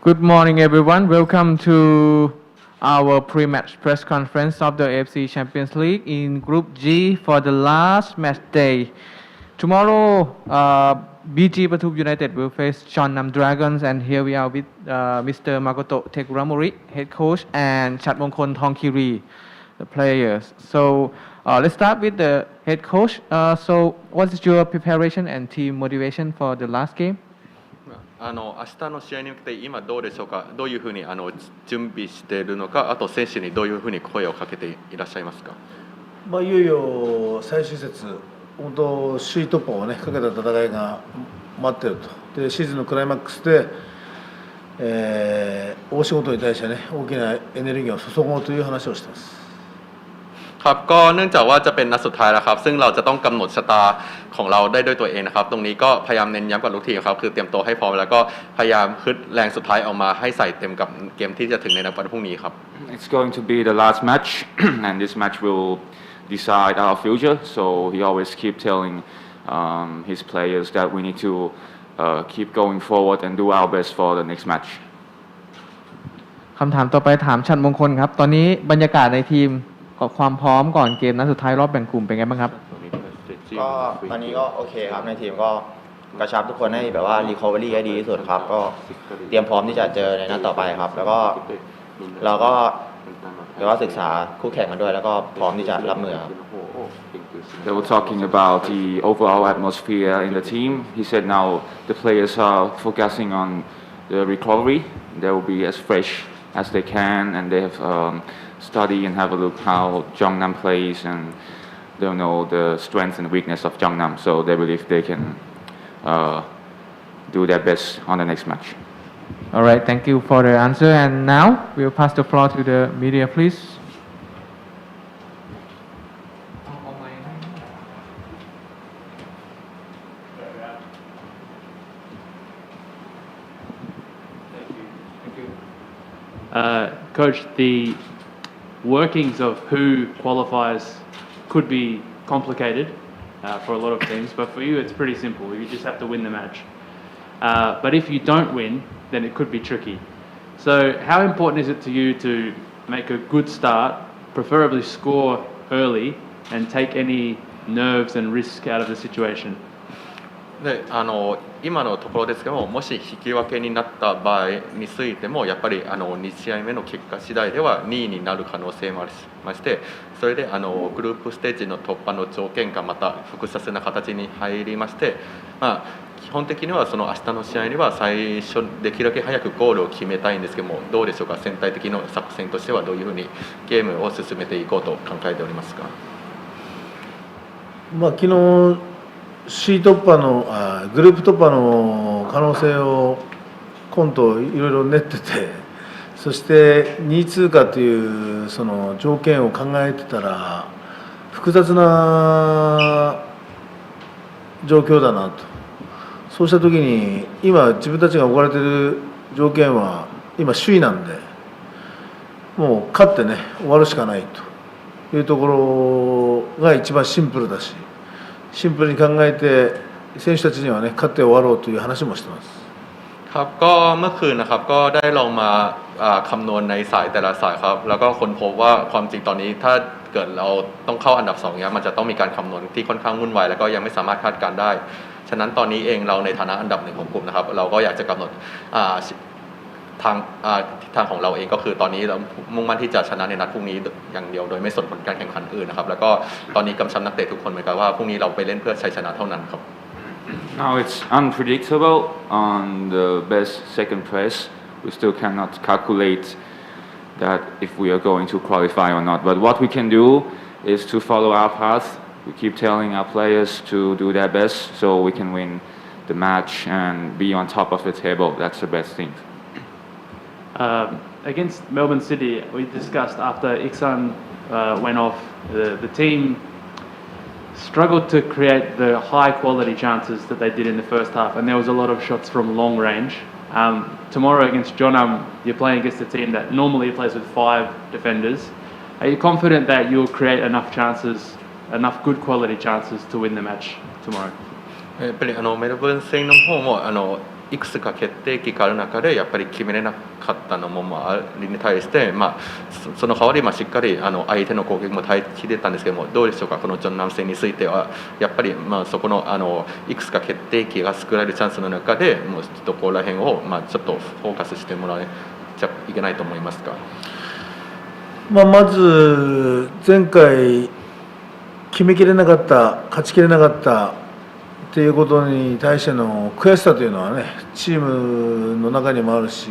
Good morning, everyone. Welcome to our pre-match press conference of the AFC Champions League in Group G for the last match day. Tomorrow, BG Pathum United will face Jeonnam Dragons, and here we are with Mr. Makoto Tekuramori, head coach, and Chatmongkol Thongkiri, the players. So let's start with the head coach. So what is your preparation and team motivation for the last game?明日の試合に向けて今どうでしょうか、どういうふうに準備しているのか、あと選手にどういうふうに声をかけていらっしゃいますか。いよいよ最終節、本当首位突破をねかけた戦いが待っていると。でシーズンのクライマックスで、大仕事に対してね大きなエネルギーを注ごうという話をしています。ครับก็เนื่องจากว่าจะเป็นนัดสุดท้ายแล้วครับซึ่งเราจะต้องกำหนดชะตาของเราได้ด้วยตัวเองนะครับตรงนี้ก็พยายามเน้นย้ำกับลูกทีมครับคือเตรียมตัวให้พร้อมแล้วก็พยายามฮึดแรงสุดท้ายออกมาให้ใส่เต็มกับเกมที่จะถึงในวันพรุ่งนี้ครับ It's going to be the last match and this match will decide our future so he always keep telling his players that we need to keep going forward and do our best for the next match คำถามต่อไปถามชัดมงคลครับตอนนี้บรรยากาศในทีมกับความพร้อมก่อนเกมนัดสุดท้ายรอบแบ่งกลุ่มเป็นไงบ้างครับก็ตอนนี้ก็โอเคครับในทีมก็กระชับทุกคนให้แบบว่ารีคอเวอรี่ให้ดีที่สุดครับก็เตรียมพร้อมที่จะเจอในนัดต่อไปครับแล้วก็เราก็เดี๋ยวว่าศึกษาคู่แข่งกันด้วยแล้วก็พร้อมที่จะรับมือครับ They were talking about the overall atmosphere in the team. He said now the players are focusing on the recovery. They will be as fresh as they can and they have study and have a look how Jeonnam plays and they'll know the strengths and weakness of Jeonnam so they believe they can do their best on the next match. Alright, thank you for the answer and now we'll pass the floor to the media please. Coach, the workings of who qualifies could be complicated for a lot of teams, but for you it's pretty simple. You just have to win the match. But if you don't win, then it could be tricky. So how important is it to you to make a good start, preferably score early, and take any nerves and risk out of the situation?で今のところですけども、もし引き分けになった場合についてもやっぱり2試合目の結果次第では2位になる可能性もありまして、それでグループステージの突破の条件がまた複雑な形に入りまして、基本的にはその明日の試合には最初できるだけ早くゴールを決めたいんですけども、どうでしょうか、全体的な作戦としてはどういうふうにゲームを進めていこうと考えておりますか。昨日首位突破のグループ突破の可能性を今度いろいろ練ってて、そして2位通過というその条件を考えてたら複雑な状況だなと。そうした時に今自分たちが置かれている条件は今首位なんで、もう勝ってね終わるしかないというところが一番シンプルだし、シンプルに考えて選手たちにはね勝って終わろうという話もしてますครับก็เมื่อคืนนะครับก็ได้ลองมาคำนวณในสายแต่ละสายครับแล้วก็ค้นพบว่าความจริงตอนนี้ถ้าเกิดเราต้องเข้าอันดับ2เนี่ยมันจะต้องมีการคำนวณที่ค่อนข้างวุ่นวายแล้วก็ยังไม่สามารถคาดการณ์ได้ฉะนั้นตอนนี้เองเราในฐานะอันดับ1ของกลุ่มนะครับเราก็อยากจะกำหนดทางของเราเองก็คือตอนนี้เรามุ่งมั่นที่จะชนะในนัดพรุ่งนี้อย่างเดียวโดยไม่สนผลการแข่งขันอื่นนะครับแล้วก็ตอนนี้กำชับนักเตะทุกคนเหมือนกันว่าพรุ่งนี้เราไปเล่นเพื่อชัยชนะเท่านั้นครับ Now it's unpredictable on the best second place. We still cannot calculate that if we are going to qualify or not. But what we can do is to follow our path. We keep telling our players to do their best so we can win the match and be on top of the table. That's the best thing. Against Melbourne City, we discussed after Iksan went off, the team struggled to create the high quality chances that they did in the first half, and there was a lot of shots from long range. Tomorrow against Jeonnam, you're playing against a team that normally plays with 5 defenders. Are you confident that you'll create enough chances, enough good quality chances to win the match tomorrow? やっぱりメルボルン戦の方もいくつか決定機がある中でやっぱり決めれなかったのも、あれに対して、その代わりしっかり相手の攻撃も耐えきれたんですけども、どうでしょうか、このジョンナム戦についてはやっぱりそこのいくつか決定機が作られるチャンスの中でもうどこら辺をちょっとフォーカスしてもらえちゃいけないと思いますか。まず前回決めきれなかった、勝ちきれなかったっていうことに対しての悔しさというのはね、チームの中にもあるし、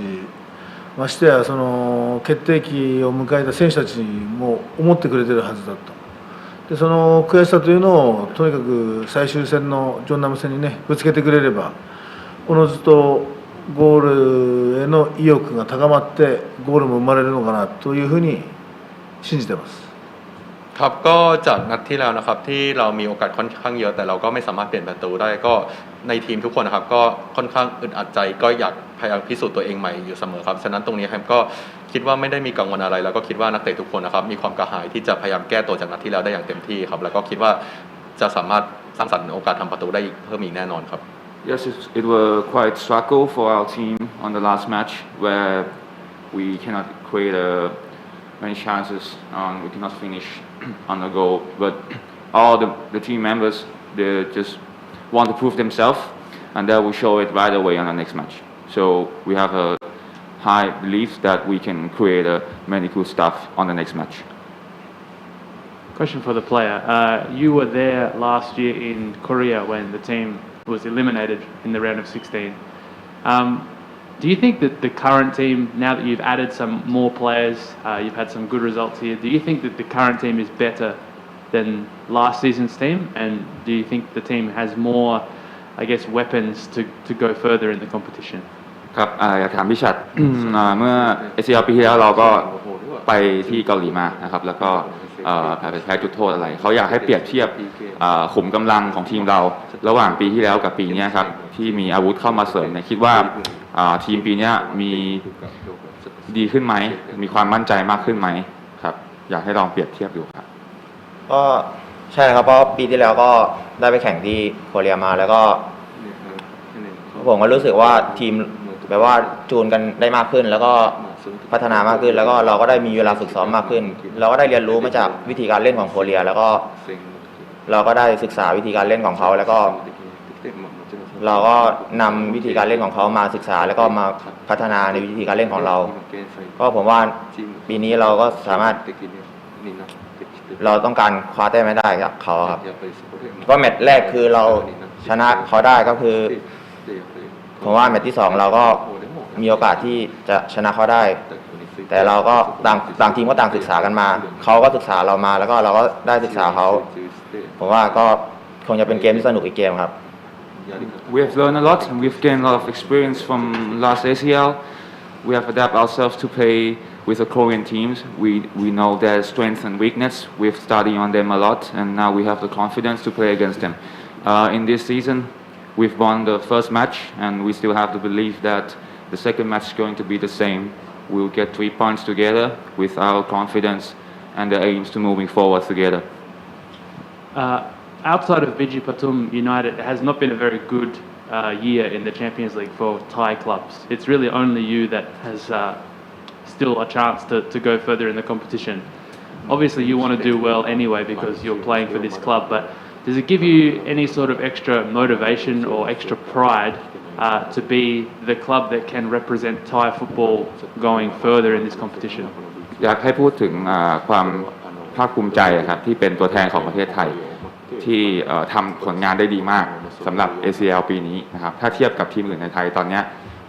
ましてやその決定機を迎えた選手たちも思ってくれてるはずだと。でその悔しさというのをとにかく最終戦のジョンナム戦にねぶつけてくれれば、おのずとゴールへの意欲が高まってゴールも生まれるのかなというふうに信じてます。ครับก็จากนัดที่แล้วนะครับที่เรามีโอกาสค่อนข้างเยอะแต่เราก็ไม่สามารถเปลี่ยนประตูได้ก็ในทีมทุกคนนะครับก็ค่อนข้างอึดอัดใจก็อยากพยายามพิสูจน์ตัวเองใหม่อยู่เสมอครับฉะนั้นตรงนี้ครับก็คิดว่าไม่ได้มีกังวลอะไรแล้วก็คิดว่านักเตะทุกคนนะครับมีความกระหายที่จะพยายามแก้ตัวจากนัดที่แล้วได้อย่างเต็มที่ครับแล้วก็คิดว่าจะสามารถสร้างสรรค์โอกาสทำประตูได้อีกเพิ่มอีกแน่นอนครับ Yes, it was quite struggle for our team on the last match where we cannot create many chances and we cannot finish on the goal. But all the team members, they just want to prove themselves and they will show it right away on the next match. So we have a high belief that we can create many cool stuff on the next match. Question for the player. You were there last year in Korea when the team was eliminated in the round of 16. Do you think that the current team, now that you've added some more players, you've had some good results here, do you think that the current team is better than last season's team? And do you think the team has more, I guess, weapons to go further in the competition? ครับอยากถามพี่ชัด เมื่อ ACL ปีที่แล้วเราก็ไปที่เกาหลีมานะครับแล้วก็แพ้จุดโทษอะไรเขาอยากให้เปรียบเทียบขุมกำลังของทีมเราระหว่างปีที่แล้วกับปีนี้ครับที่มีอาวุธเข้ามาเสริมเนี่ยคิดว่าทีมปีนี้มีดีขึ้นไหมมีความมั่นใจมากขึ้นไหมครับอยากให้ลองเปรียบเทียบดูครับก็ใช่ครับเพราะปีที่แล้วก็ได้ไปแข่งที่โคเรียมาแล้วก็ผมก็รู้สึกว่าทีมแบบว่าจูนกันได้มากขึ้นแล้วก็พัฒนามากขึ้นแล้วก็เราก็ได้มีเวลาฝึกซ้อมมากขึ้นเราก็ได้เรียนรู้มาจากวิธีการเล่นของโคเรียแล้วก็เราก็ได้ศึกษาวิธีการเล่นของเขาแล้วก็เราก็นำวิธีการเล่นของเขามาศึกษาแล้วก็มาพัฒนาในวิธีการเล่นของเราก็ผมว่าปีนี้เราก็สามารถเราต้องการคว้าแต้มไม่ได้จากเขาครับก็แมตช์แรกคือเราชนะเขาได้ก็คือผมว่าแมตช์ที่2เราก็มีโอกาสที่จะชนะเขาได้แต่เราก็ต่างทีมก็ต่างศึกษากันมาเขาก็ศึกษาเรามาแล้วก็เราก็ได้ศึกษาเขาผมว่าก็คงจะเป็นเกมที่สนุกอีกเกมครับ We have learned a lot and we've gained a lot of experience from last ACL. We have adapted ourselves to play with the Korean teams. We know their strengths and weakness. We've studied on them a lot and now we have the confidence to play against them. In this season, we've won the first match and we still have the belief that the second match is going to be the same. We'll get 3 points together with our confidence and the aims to moving forward together. Outside of BG Pathum United, it has not been a very good year in the Champions League for Thai clubs. It's really only you that has still a chance to go further in the competition. Obviously, you want to do well anyway because you're playing for this club, but does it give you any sort of extra motivation or extra pride to be the club that can represent Thai football going further in this competition? อยากให้พูดถึงความภาคภูมิใจครับที่เป็นตัวแทนของประเทศไทยที่ทำผลงานได้ดีมากสำหรับ ACL ปีนี้นะครับถ้าเทียบกับทีมอื่นในไทยตอนนี้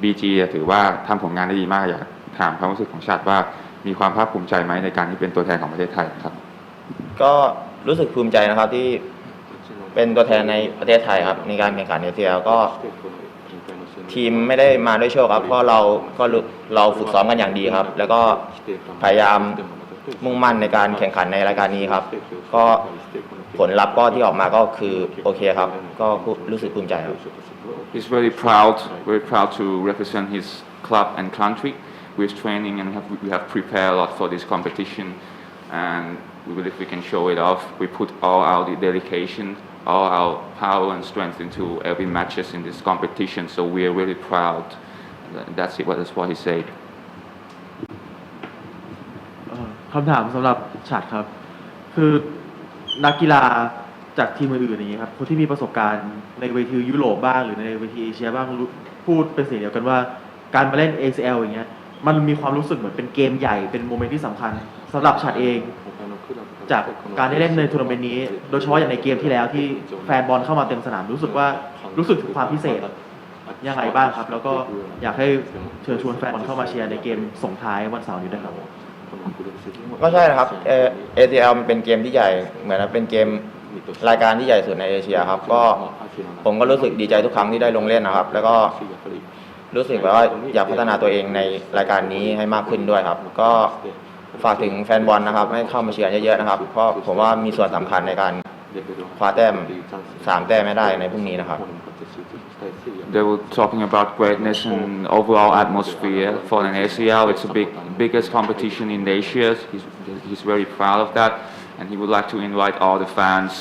BG ถือว่าทำผลงานได้ดีมากอยากถามความรู้สึกของชาติว่ามีความภาคภูมิใจไหมในการที่เป็นตัวแทนของประเทศไทยครับก็รู้สึกภูมิใจนะครับที่เป็นตัวแทนในประเทศไทยครับในการแข่งขัน ACL ก็ทีมไม่ได้มาด้วยโชคครับเพราะเราฝึกซ้อมกันอย่างดีครับแล้วก็พยายามมุ่งมั่นในการแข่งขันในรายการนี้ครับก็ผลลัพธ์ก็ที่ออกมาก็คือโอเคครับก็รู้สึกภูมิใจครับ He's very proud to represent his club and country with training and we have prepared a lot for this competition and we believe we can show it off. We put all our dedication, all our power and strength into every matches in this competition, so we are really proud. That's it. That's what he said. คำถามสำหรับฉัดครับ คือนักกีฬาจากทีมอื่นๆอย่างนี้ครับคนที่มีประสบการณ์ในเวทียุโรปบ้างหรือในเวทีเอเชียบ้างพูดเป็นเสียงเดียวกันว่าการมาเล่น ACL อย่างเงี้ยมันมีความรู้สึกเหมือนเป็นเกมใหญ่เป็นโมเมนต์ที่สำคัญสำหรับฉัดเองจากการได้เล่นในทัวร์นาเมนต์นี้โดยเฉพาะอย่างในเกมที่แล้วที่แฟนบอลเข้ามาเต็มสนามรู้สึกถึงความพิเศษยังไงบ้างครับแล้วก็อยากให้เชิญชวนแฟนบอลเข้ามาเชียร์ในเกมส่งท้ายวันเสาร์นี้ด้วยครับก็ใช่นะครับACL มันเป็นเกมที่ใหญ่เหมือนเป็นเกมรายการที่ใหญ่สุดในเอเชียครับก็ผมก็รู้สึกดีใจทุกครั้งที่ได้ลงเล่นนะครับแล้วก็รู้สึกว่าอยากพัฒนาตัวเองในรายการนี้ให้มากขึ้นด้วยครับก็ฝากถึงแฟนบอลนะครับให้เข้ามาเชียร์เยอะๆนะครับเพราะผมว่ามีส่วนสำคัญในการคว้าแต้ม3 แต้มไม่ได้ในพรุ่งนี้นะครับThey were talking about greatness and overall atmosphere for an ACL. It's the biggest competition in Asia. He's very proud of that, and he would like to invite all the fans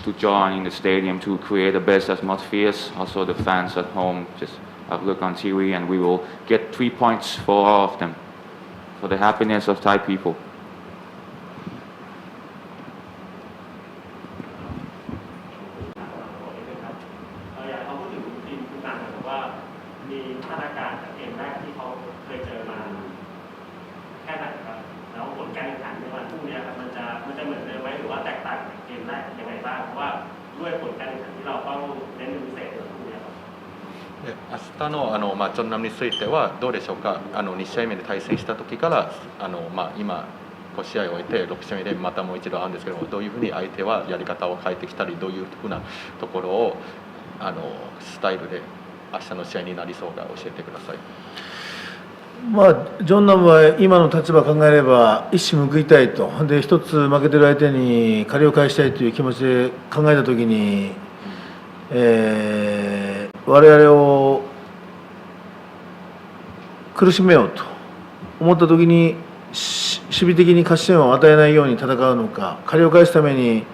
to join in the stadium to create the best atmosphere. Also, the fans at home just have a look on TV, and we will get 3 points for all of them, for the happiness of Thai people.มีพัฒนาการจากเกมแรกที่เขาเคยเจอมาแค่ไหนครับแล้วผลการแข่งขันในวันพรุ่งนี้ครับมันจะเหมือนเดิมไหมหรือว่าแตกต่างจากเกมแรกยังไงบ้างเพราะว่าด้วยผลการแข่งขันที่เราต้องเน้นเป็นพิเศษในวันพรุ่งนี้ครับ明日のジョンナムについてはどうでしょうか2試合目で対戦した時から今5試合を終えて6試合目でまたもう一度会うんですけどもどういうふうに相手はやり方を変えてきたりどういうふうなところをスタイルで明日の試合になりそうか教えてください。ジョンナムは今の立場を考えれば一矢報いたいとで一つ負けてる相手に借りを返したいという気持ちで考えた時に、我々を苦しめようと思った時に守備的に勝ち点を与えないように戦うのか借りを返すために、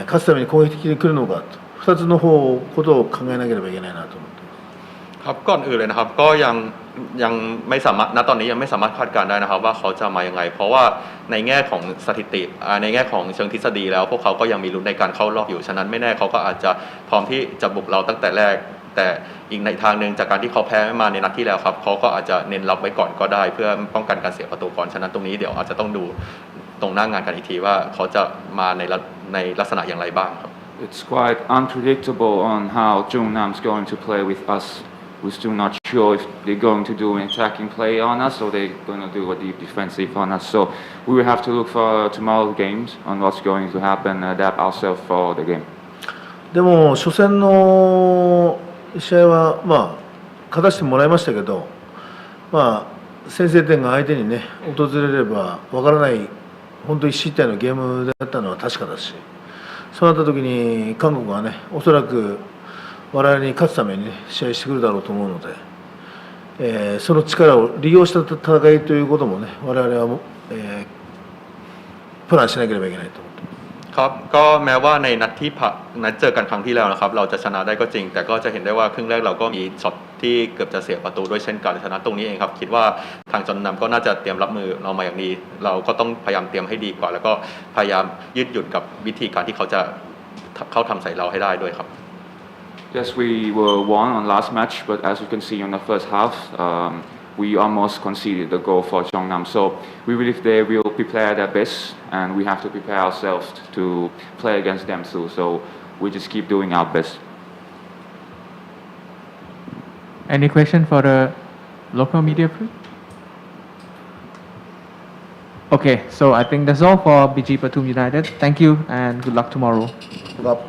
勝つために攻撃的に来るのかと2つのことを考えなければいけないなと思ってますครับก่อนอื่นเลยนะครับก็ยังไม่สามารถณตอนนี้ยังไม่สามารถคาดการณ์ได้นะครับว่าเขาจะมายังไงเพราะว่าในแง่ของสถิติในแง่ของเชิงทฤษฎีแล้วพวกเขาก็ยังมีลุ้นในการเข้ารอบอยู่ฉะนั้นไม่แน่เขาก็อาจจะพร้อมที่จะบุกเราตั้งแต่แรกแต่อีกในทางหนึ่งจากการที่เขาแพ้มาในนัดที่แล้วครับเขาก็อาจจะเน้นรับไว้ก่อนก็ได้เพื่อป้องกันการเสียประตูก่อนฉะนั้นตรงนี้เดี๋ยวอาจจะต้องดูตรงหน้างานกันอีกทีว่าเขาจะมาในลักษณะอย่างไรบ้างครับIt's quite unpredictable on how Jeonnam's going to play with us. We're still not sure if they're going to do an attacking play on us or they're going to do a deep defensive on us. So we will have to look for tomorrow's games on what's going to happen and adapt ourselves for the game. でも初戦の試合は勝たせてもらいましたけど、先制点が相手にね訪れればわからない本当一失点のゲームだったのは確かだし。そうなった時に韓国はねおそらく我々に勝つために、試合してくるだろうと思うので、その力を利用した戦いということもね我々はプランしなければいけないと思ってますครับก็แม้ว่าในนัดเจอกันครั้งที่แล้วนะครับเราจะชนะได้ก็จริงแต่ก็จะเห็นได้ว่าครึ่งแรกเราก็มีช็อตที่เกือบจะเสียประตูด้วยเช่นกันฉะนั้นตรงนี้เองครับคิดว่าทางจอนนำก็น่าจะเตรียมรับมือเรามาอย่างดีเราก็ต้องพยายามเตรียมให้ดีกว่าแล้วก็พยายามยืดหยุ่นกับวิธีการที่เขาจะเข้าทำใส่เราให้ได้ด้วยครับ Yes, we were won on last match, but as you can see in the first half, we almost conceded the goal for Jeonnam. So we believe they will prepare their best, and we have to prepare ourselves to play against them too. So we just keep doing our best. Any question for the local media, please? Okay, so I think that's all for BG Pathum United. Thank you and good luck tomorrow. ครับ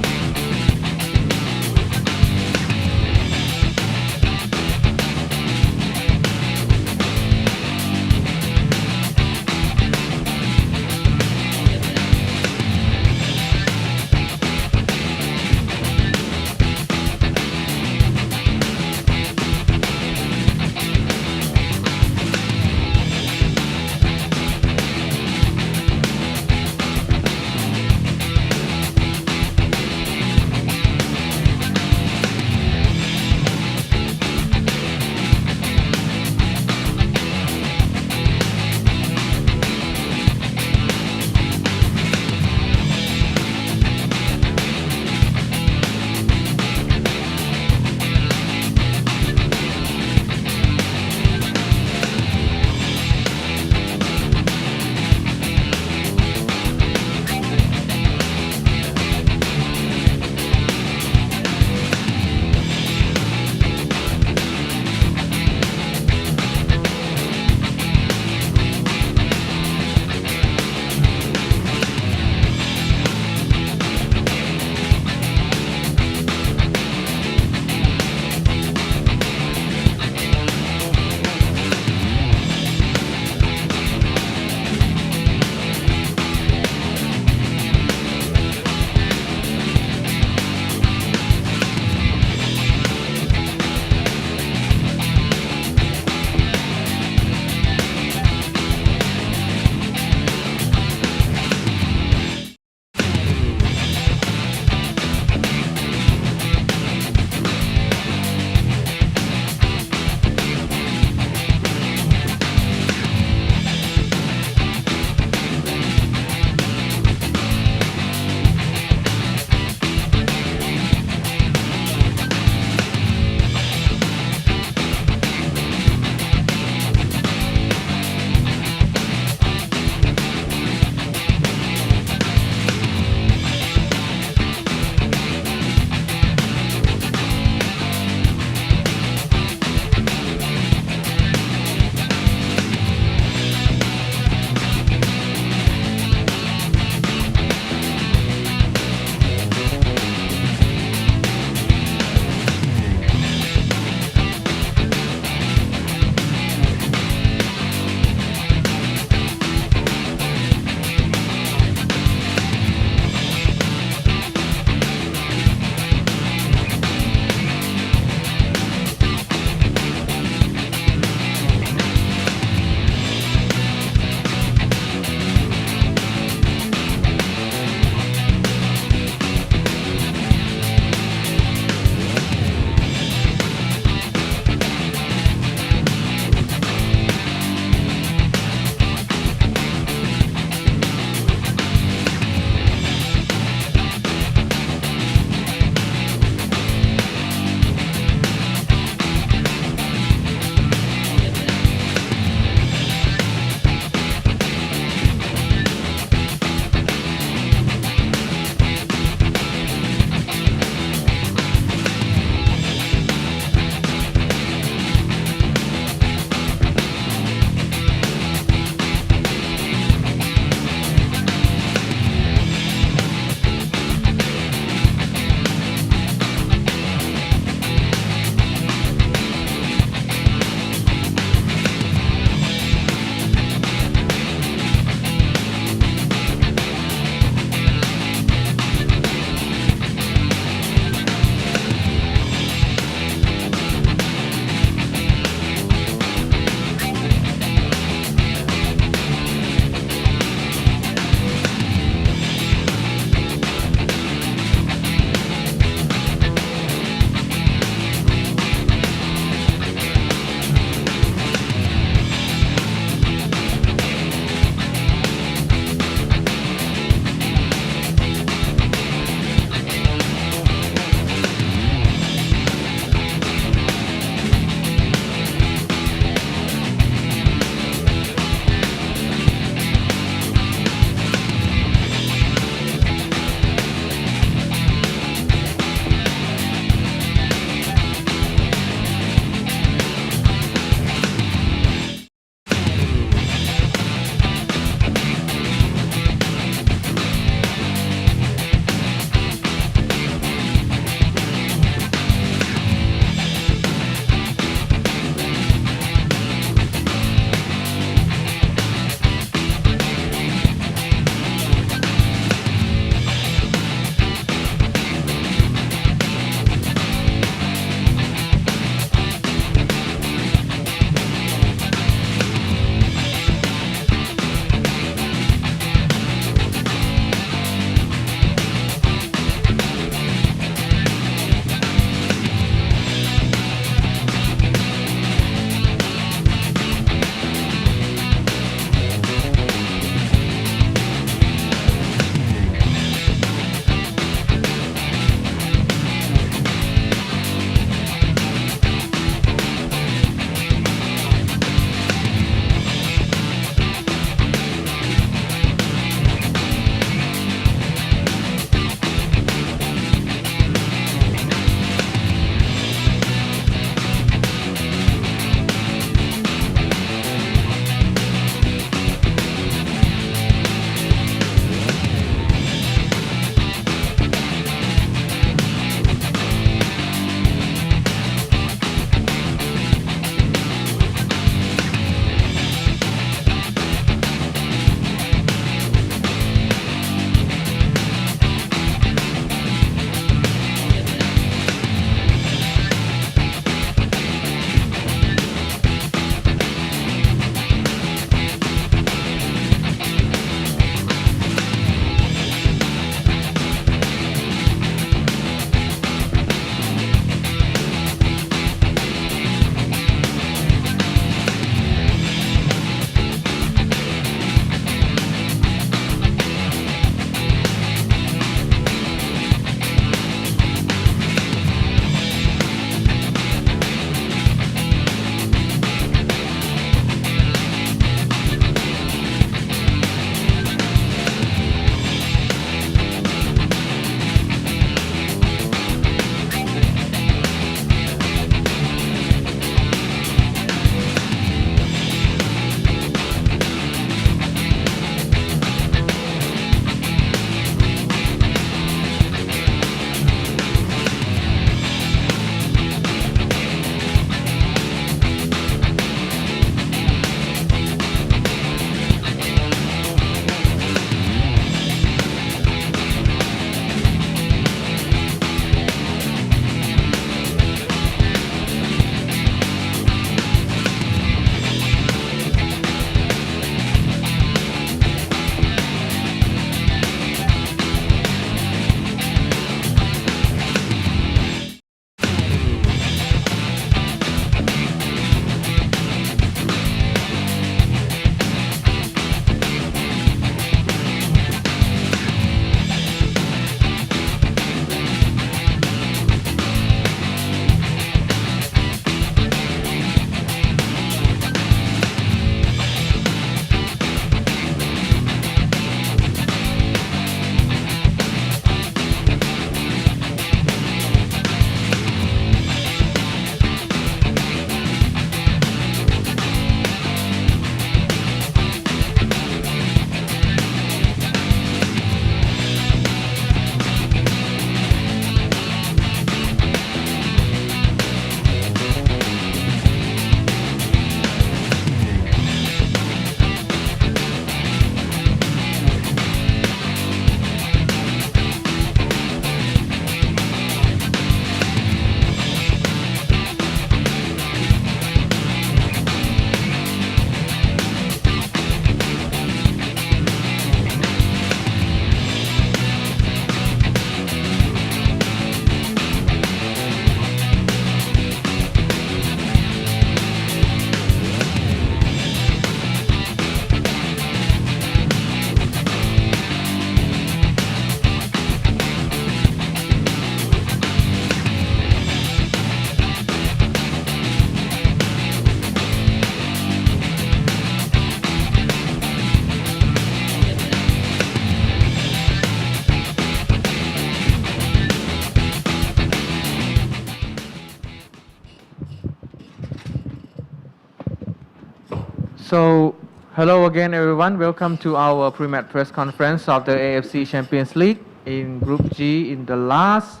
So, hello again, everyone. Welcome to our pre-match press conference of the AFC Champions League in Group G in the last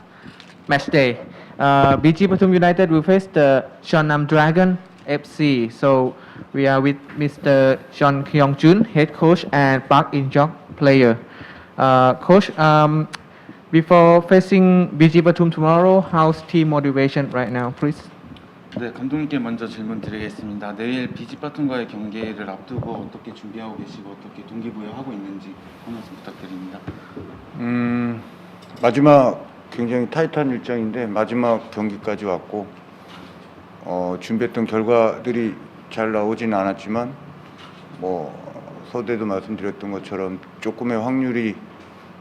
match day. BG Pathum United will face the Jeonnam Dragon FC. So, we are with Mr. Jeon Kyung-jun, head coach, and Park In-jok, player. Coach, before facing BG Pathum tomorrow, how's team motivation right now, please? 네, 감독님께 먼저 질문 드리겠습니다. 내일 비지바톤과의 경기를 앞두고 어떻게 준비하고 계시고 어떻게 동기부여하고 있는지 한 말씀 부탁드립니다. 마지막 굉장히 타이트한 일정인데 마지막 경기까지 왔고 준비했던 결과들이 잘 나오진 않았지만 뭐 서두에도 말씀드렸던 것처럼 조금의 확률이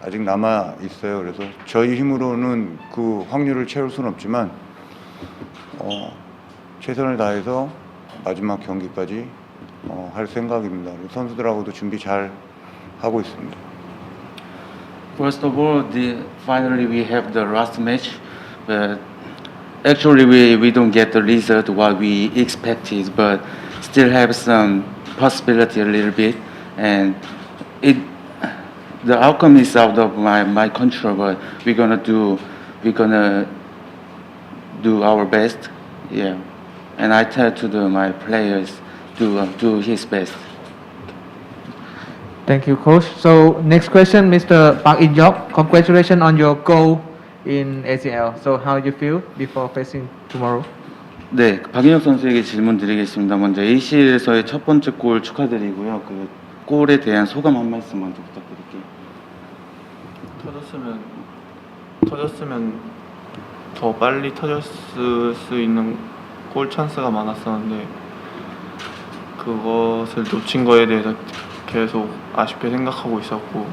아직 남아 있어요. 그래서 저희 힘으로는 그 확률을 채울 수는 없지만 최선을 다해서 마지막 경기까지 할 생각입니다. 선수들하고도 준비 잘 하고 있습니다. First of all, finally we have the last match, but actually we don't get the result what we expected, but still have some possibility a little bit, and the outcome is out of my control, but we're gonna do our best, yeah. And I tell to my players do his best. Thank you, coach. So next question, Mr. Park In-jok. Congratulations on your goal in ACL. So how you feel before facing tomorrow? 네, 박인혁 선수에게 질문 드리겠습니다. 먼저 ACL에서의 첫 번째 골 축하드리고요. 그 골에 대한 소감 한 말씀 먼저 부탁드릴게요. 터졌으면 더 빨리 터졌을 수 있는 골 찬스가 많았었는데 그것을 놓친 거에 대해서 계속 아쉽게 생각하고 있었고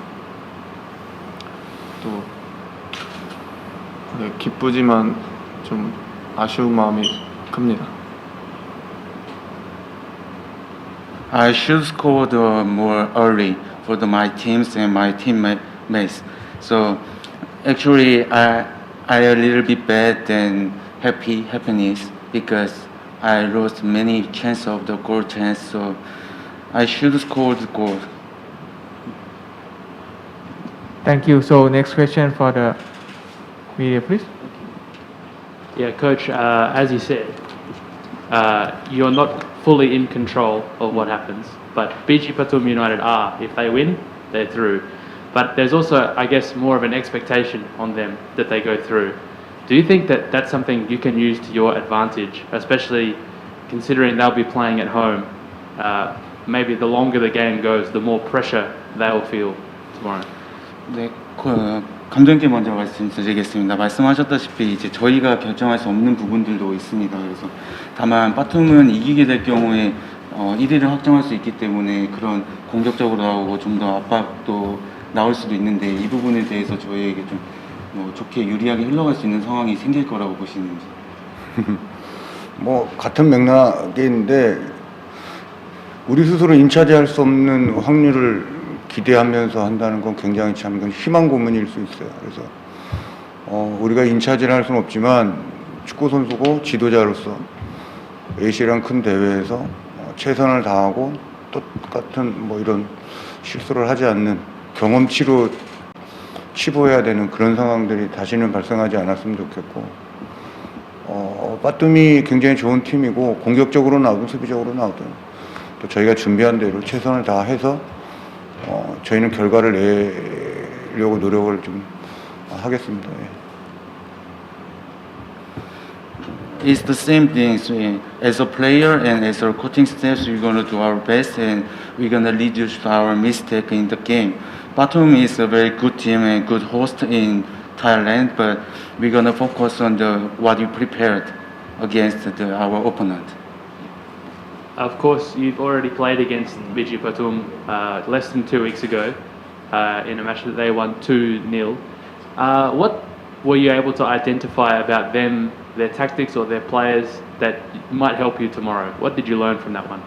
또 기쁘지만 좀 아쉬운 마음이 큽니다. I should score more early for my teams and my teammates. So actually I a little bit bad than happiness because I lost many chances of the goal chance. So I should score the goal. Thank you. So next question for the media, please. Yeah, Coach, as you said, you're not fully in control of what happens, but BG Pathum United are. If they win, they're through. But there's also, I guess, more of an expectation on them that they go through. Do you think that that's something you can use to your advantage, especially considering they'll be playing at home? Maybe the longer the game goes, the more pressure they'll feel tomorrow. 네, 감독님께 먼저 말씀드리겠습니다. 말씀하셨다시피 이제 저희가 결정할 수 없는 부분들도 있습니다. 그래서 다만 바툼은 이기게 될 경우에 1위를 확정할 수 있기 때문에 그런 공격적으로 나오고 좀 더 압박도 나올 수도 있는데 이 부분에 대해서 저희에게 좀 좋게 유리하게 흘러갈 수 있는 상황이 생길 거라고 보시는지. 뭐 같은 맥락인데 우리 스스로 인차지할 수 없는 확률을 기대하면서 한다는 건 굉장히 참 희망 고문일 수 있어요. 그래서 우리가 인차지를 할 수는 없지만 축구 선수고 지도자로서 ACL이란 큰 대회에서 최선을 다하고 똑같은 뭐 이런 실수를 하지 않는 경험치로 치부해야 되는 그런 상황들이 다시는 발생하지 않았으면 좋겠고 빠툼이 굉장히 좋은 팀이고 공격적으로 나오든 수비적으로 나오든 또 저희가 준비한 대로 최선을 다해서 저희는 결과를 내려고 노력을 좀 하겠습니다. It's the same thing. So as a player and as our coaching staff, we're going to do our best and we're going to reduce our mistake in the game. Pathum is a very good team and good host in Thailand, but we're going to focus on what you prepared against our opponent. Of course, you've already played against BG Pathum less than 2 weeks ago in a match that they won 2-0. What were you able to identify about them, their tactics or their players that might help you tomorrow? What did you learn from that one?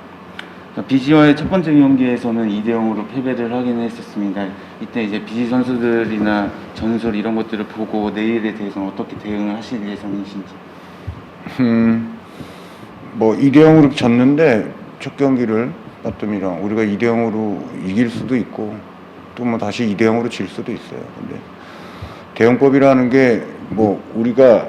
BG와의 첫 번째 경기에서는 2대0으로 패배를 하긴 했었습니다. 이때 이제 BG 선수들이나 전술 이런 것들을 보고 내일에 대해서는 어떻게 대응을 하실 예정이신지. 뭐 2대0으로 졌는데 첫 경기를 빠툼이랑 우리가 2대 0으로 이길 수도 있고 또 뭐 다시 2대 0으로 질 수도 있어요. 근데 대형법이라는 게 뭐 우리가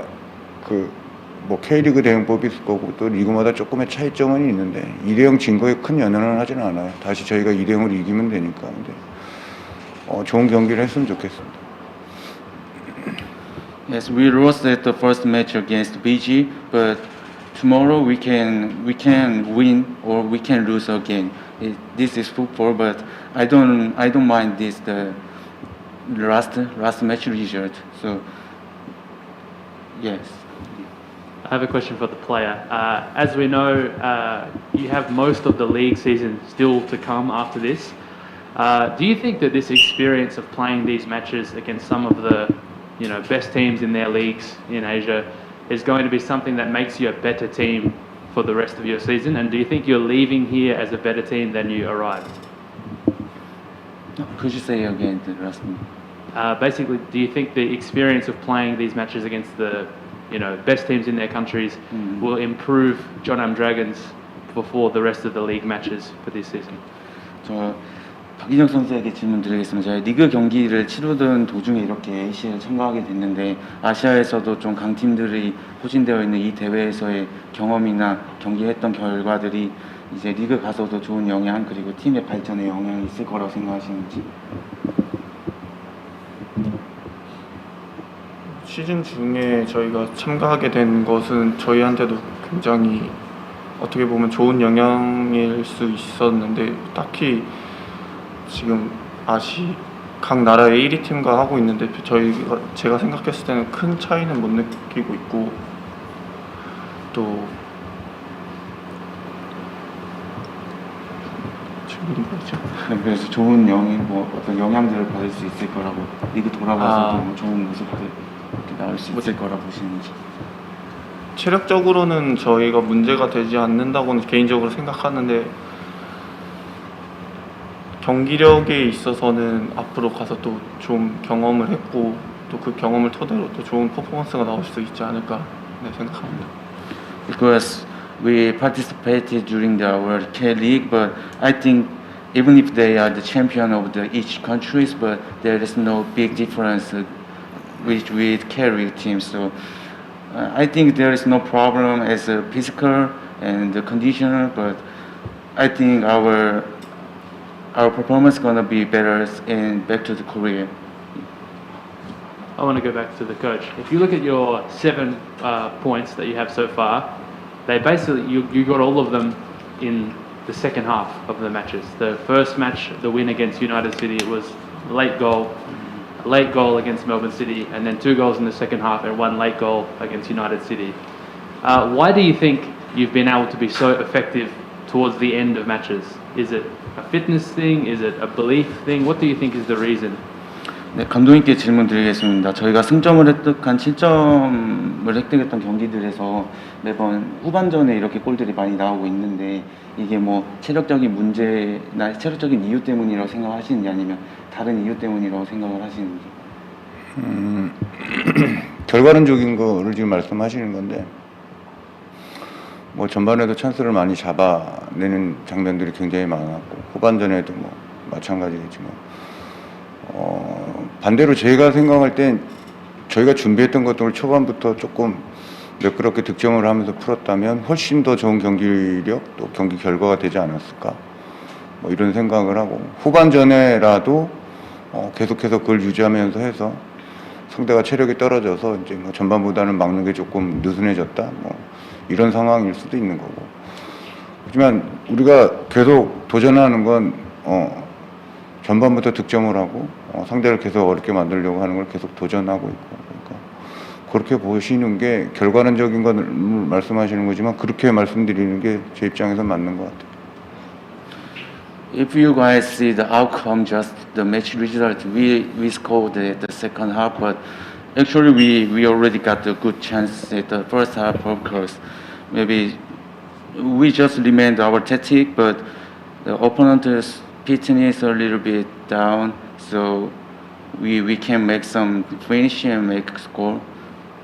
그 뭐 K리그 대형법이 있을 거고 또 리그마다 조금의 차이점은 있는데 2대 0 진 거에 큰 연연은 하지는 않아요. 다시 저희가 2대 0으로 이기면 되니까. 근데 좋은 경기를 했으면 좋겠습니다. Yes, we lost at the first match against BG, but tomorrow we can win or we can lose again. This is football, but I don't mind this the last match result. So yes. I have a question for the player. As we know, you have most of the league season still to come after this. Do you think that this experience of playing these matches against some of the best teams in their leagues in Asia is going to be something that makes you a better team for the rest of your season? And do you think you're leaving here as a better team than you arrived? Could you say again the last one? Basically, do you think the experience of playing these matches against the best teams in their countries will improve Jeonnam Dragons before the rest of the league matches for this season? 저 박인혁 선수에게 질문 드리겠습니다. 저희 리그 경기를 치르던 도중에 이렇게 ACL 참가하게 됐는데 아시아에서도 좀 강팀들이 포진되어 있는 이 대회에서의 경험이나 경기했던 결과들이 이제 리그 가서도 좋은 영향 그리고 팀의 발전에 영향이 있을 거라고 생각하시는지? 시즌 중에 저희가 참가하게 된 것은 저희한테도 굉장히 어떻게 보면 좋은 영향일 수 있었는데 딱히 지금 각 나라의 1위 팀과 하고 있는데 제가 생각했을 때는 큰 차이는 못 느끼고 있고 또 질문이 뭐죠? 그래서 좋은 어떤 영향들을 받을 수 있을 거라고 리그 돌아가서도 좋은 모습들 이렇게 나올 수 있을 거라 보시는지? 체력적으로는 저희가 문제가 되지 않는다고는 개인적으로 생각하는데 경기력에 있어서는 앞으로 가서 또 좀 경험을 했고 또 그 경험을 토대로 또 좋은 퍼포먼스가 나올 수 있지 않을까 생각합니다. Because we participated during our K-League, but I think even if they are the champion of each countries, but there is no big difference with K-League teams. So I think there is no problem as a physical and the conditioner, but I think our performance is gonna be better in back to the Korea. I want to go back to the coach. If you look at your 7 points that you have so far, they basically you got all of them in the second half of the matches. The first match, the win against United City, it was a late goal against Melbourne City, and then 2 goals in the second half and 1 late goal against United City. Why do you think you've been able to be so effective towards the end of matches? Is it a fitness thing? Is it a belief thing? What do you think is the reason? 네, 감독님께 질문 드리겠습니다. 저희가 승점을 획득한 7점을 획득했던 경기들에서 매번 후반전에 이렇게 골들이 많이 나오고 있는데 이게 뭐 체력적인 문제나 체력적인 이유 때문이라고 생각하시는지 아니면 다른 이유 때문이라고 생각을 하시는지? 결과론적인 거를 지금 말씀하시는 건데 뭐 전반에도 찬스를 많이 잡아내는 장면들이 굉장히 많았고 후반전에도 뭐 마찬가지겠지만 반대로 제가 생각할 땐 저희가 준비했던 것들을 초반부터 조금 매끄럽게 득점을 하면서 풀었다면 훨씬 더 좋은 경기력 또 경기 결과가 되지 않았을까 뭐 이런 생각을 하고 후반전에라도 계속해서 그걸 유지하면서 해서 상대가 체력이 떨어져서 이제 뭐 전반보다는 막는 게 조금 느슨해졌다 뭐 이런 상황일 수도 있는 거고 하지만 우리가 계속 도전하는 건 전반부터 득점을 하고 상대를 계속 어렵게 만들려고 하는 걸 계속 도전하고 있고 그러니까 그렇게 보시는 게 결과론적인 건 말씀하시는 거지만 그렇게 말씀드리는 게 제 입장에서 맞는 것 같아요. If you guys see the outcome, just the match result, we scored at the second half, but actually we already got a good chance at the first half, of course. Maybe we just remained our tactic, but the opponent's fitness a little bit down, so we can make some finish and make a score.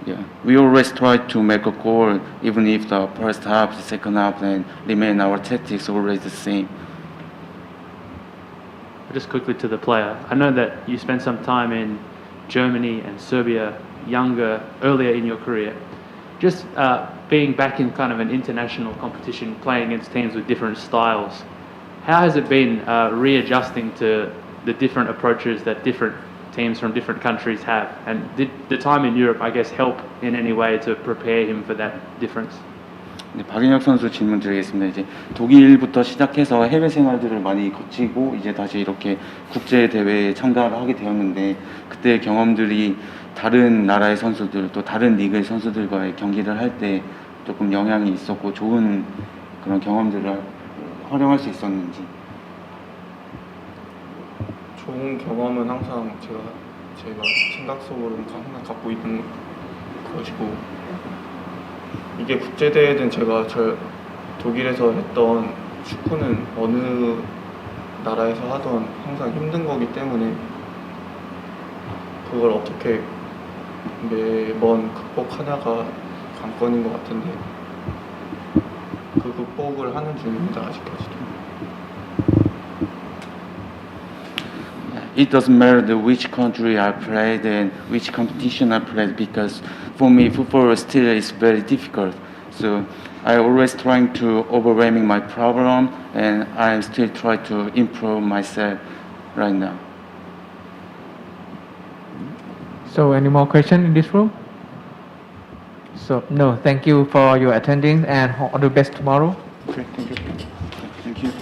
Yeah, we always try to make a goal, even if the first half, the second half, and remain our tactics always the same. just quickly to the player. I know that you spent some time in Germany and Serbia earlier in your career. Just being back in kind of an international competition, playing against teams with different styles, how has it been readjusting to the different approaches that different teams from different countries have? And did the time in Europe, I guess, help in any way to prepare him for that difference? 네, 박인혁 선수 질문 드리겠습니다. 이제 독일부터 시작해서 해외 생활들을 많이 거치고 이제 다시 이렇게 국제 대회에 참가를 하게 되었는데 그때 경험들이 다른 나라의 선수들 또 다른 리그의 선수들과의 경기를 할 때 조금 영향이 있었고 좋은 그런 경험들을 활용할 수 있었는지. 좋은 경험은 항상 제가 생각 속으로는 항상 갖고 있는 것이고 이게 국제대회든 제가 독일에서 했던 축구는 어느 나라에서 하던 항상 힘든 거기 때문에 그걸 어떻게 매번 극복하냐가 관건인 것 같은데 그 극복을 하는 중입니다 아직까지도. It doesn't matter which country I played and which competition I played because for me football still is very difficult. So I always trying to overwhelming my problem and I still try to improve myself right now. So any more questions in this room? So no, thank you for your attending and all the best tomorrow. Okay, thank you. Thank you.